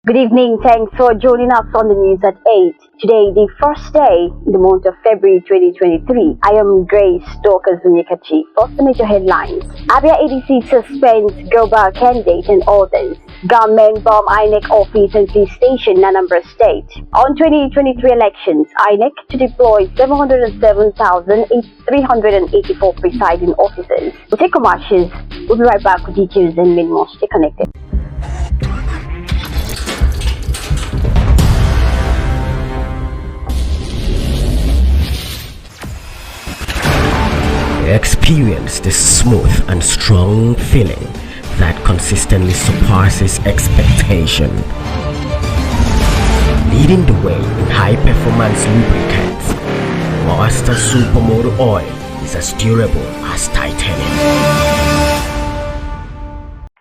Good evening. Thanks for joining us on the news at 8. Today, the first day in the month of February 2023. I am Grace Dorcas Unyekachi. First, the major headlines. Abia ADC suspends global candidate and others. Gunmen bomb INEC office and police station in Anambra State. On 2023 elections, INEC to deploy 707,384 presiding officers. We'll take commercials. We'll be right back with details and many more. Stay connected. Experience the smooth and strong feeling that consistently surpasses expectation. Leading the way in high-performance lubricants, Master Supermoto Oil is as durable as titanium.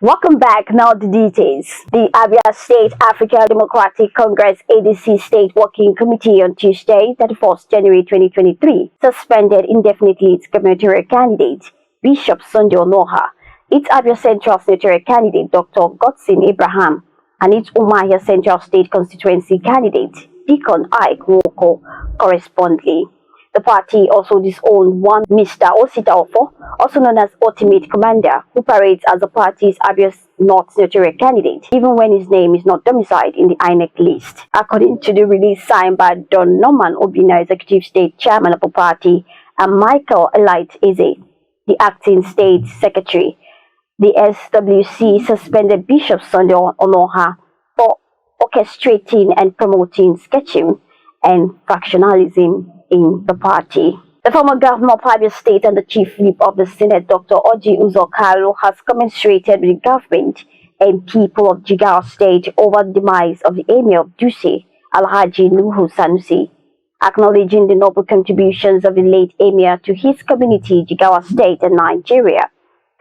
Welcome back. Now the details. The Abia State African Democratic Congress ADC State Working Committee on Tuesday, 31st January 2023, suspended indefinitely its gubernatorial candidate, Bishop Sunday Onoha, its Abia Central Senatorial candidate, Dr. Godson Abraham, and its Umuahia Central State Constituency candidate, Deacon Ike Nwoko, correspondingly. The party also disowned one Mr. Osita Ofo, also known as Ultimate Commander, who parades as the party's Abia North senatorial candidate, even when his name is not domiciled in the INEC list. According to the release signed by Don Norman Obina, Executive State Chairman of the party, and Michael Elite Eze, the Acting State Secretary, the SWC suspended Bishop Sunday Onoha for orchestrating and promoting sketching and factionalism in the party. The former governor of Abia State and the chief whip of the Senate, Dr. Oji Uzo Kalu, has commiserated with the government and people of Jigawa State over the demise of the Emir of Dutse, Alhaji Nuhu Sanusi. Acknowledging the noble contributions of the late Emir to his community, Jigawa State and Nigeria,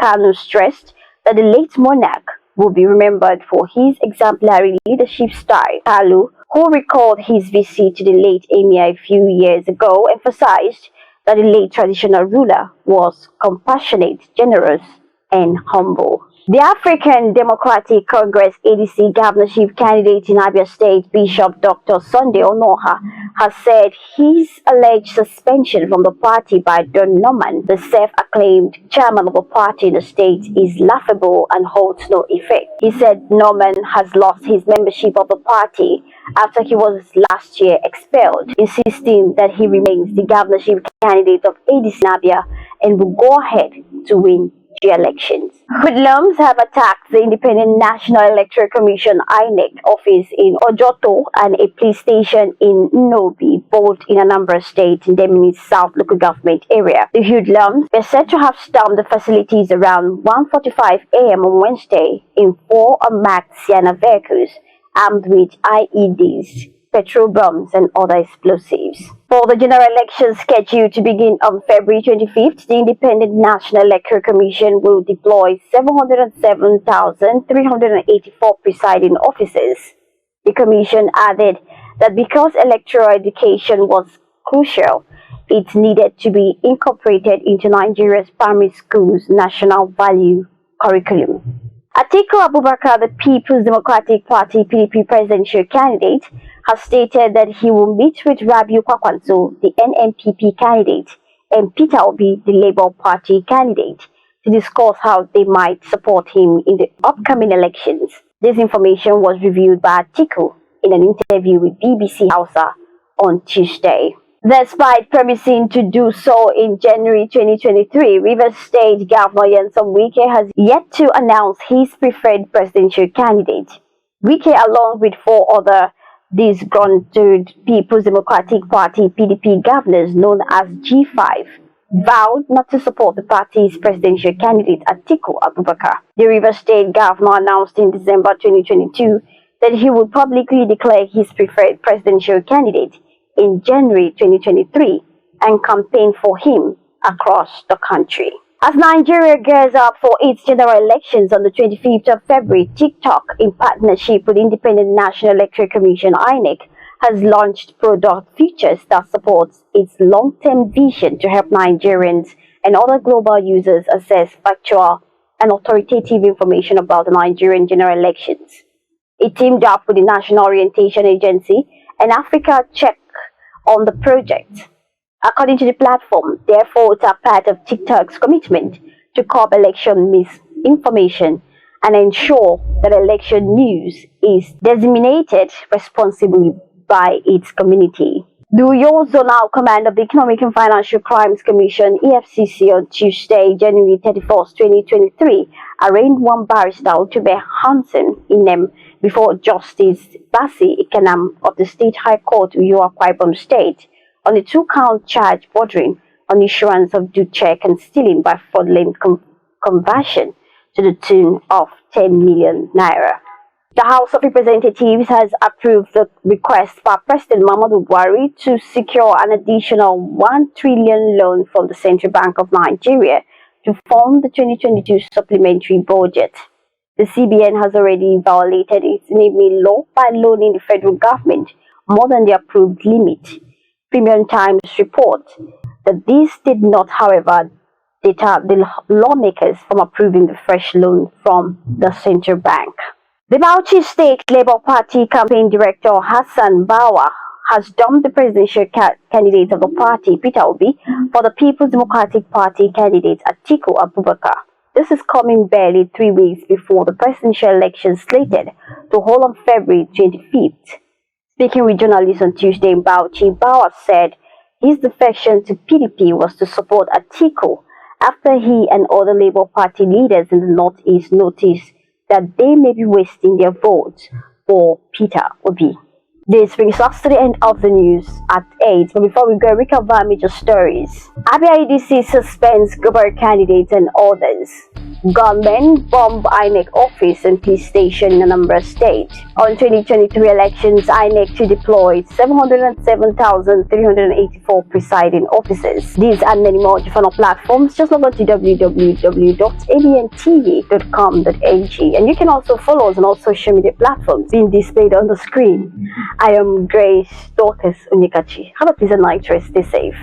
Kalu stressed that the late monarch will be remembered for his exemplary leadership style. Kalu, who recalled his visit to the late Emir a few years ago, emphasized that the late traditional ruler was compassionate, generous, and humble. The African Democratic Congress ADC governorship candidate in Abia State, Bishop Dr. Sunday Onoha, has said his alleged suspension from the party by Don Norman, the self-acclaimed chairman of the party in the state, is laughable and holds no effect. He said Norman has lost his membership of the party after he was last year expelled, insisting that he remains the governorship candidate of ADC Abia and will go ahead to win the elections. Hoodlums have attacked the Independent National Electoral Commission INEC office in Ojoto and a police station in Nobi, both in Anambra State in Demini South local government area. The hoodlums were said to have stormed the facilities around 1:45 a.m. on Wednesday in 4 unmarked Sienna vehicles armed with IEDs, petrol bombs, and other explosives. For the general election scheduled to begin on February 25th, the Independent National Electoral Commission will deploy 707,384 presiding officers. The Commission added that because electoral education was crucial, it needed to be incorporated into Nigeria's primary schools' national value curriculum. Atiku Abubakar, the People's Democratic Party PDP presidential candidate, has stated that he will meet with Rabiu Kwakwanso, the NNPP candidate, and Peter Obi, the Labour Party candidate, to discuss how they might support him in the upcoming elections. This information was revealed by Atiku in an interview with BBC Hausa on Tuesday. Despite promising to do so in January 2023, Rivers State Governor Nyesom Wike has yet to announce his preferred presidential candidate. Wike, along with 4 other disgruntled People's Democratic Party PDP governors known as G5, vowed not to support the party's presidential candidate Atiku Abubakar. The Rivers State Governor announced in December 2022 that he would publicly declare his preferred presidential candidate in January 2023 and campaign for him across the country. As Nigeria gears up for its general elections on the 25th of February, TikTok, in partnership with Independent National Electoral Commission INEC, has launched product features that supports its long-term vision to help Nigerians and other global users access factual and authoritative information about the Nigerian general elections. It teamed up with the National Orientation Agency and Africa Check on the project. According to the platform, their efforts are part of TikTok's commitment to curb election misinformation and ensure that election news is disseminated responsibly by its community. The Uyo Zonal Command of the Economic and Financial Crimes Commission (EFCC) on Tuesday, January 31st, 2023, arraigned one barrister Otube Hansen Inem before Justice Basi Ikenam of the State High Court, Uyo Akwa Ibom State, on a two-count charge bordering on issuance of due check and stealing by fraudulent conversion to the tune of 10 million naira. The House of Representatives has approved the request by President Muhammadu Buhari to secure an additional 1 trillion loan from the Central Bank of Nigeria to fund the 2022 supplementary budget. The CBN has already violated its enabling law by loaning the federal government more than the approved limit. Premium Times report that this did not, however, deter the lawmakers from approving the fresh loan from the central bank. The Bauchi State Labour Party campaign director Hassan Bawa has dumped the presidential candidate of the party, Peter Obi, for the People's Democratic Party candidate Atiku Abubakar. This is coming barely 3 weeks before the presidential election slated to hold on February 25th. Speaking with journalists on Tuesday in Bauchi, Bawa said his defection to PDP was to support Atiku after he and other Labour Party leaders in the Northeast noticed that they may be wasting their votes for Peter Obi. This brings us to the end of the news at 8. But before we go, recap our major stories. ABN suspends Guber candidates and others. Gunmen bomb INEC office and police station in Anambra State. On 2023 elections, INEC to deploy 707,384 presiding officers. These and many more on our platforms. Just log on to www.abntv.com.ng, and you can also follow us on all social media platforms being displayed on the screen. I am Grace Dorcas Unyikachi. Have a pleasant night. Stay safe.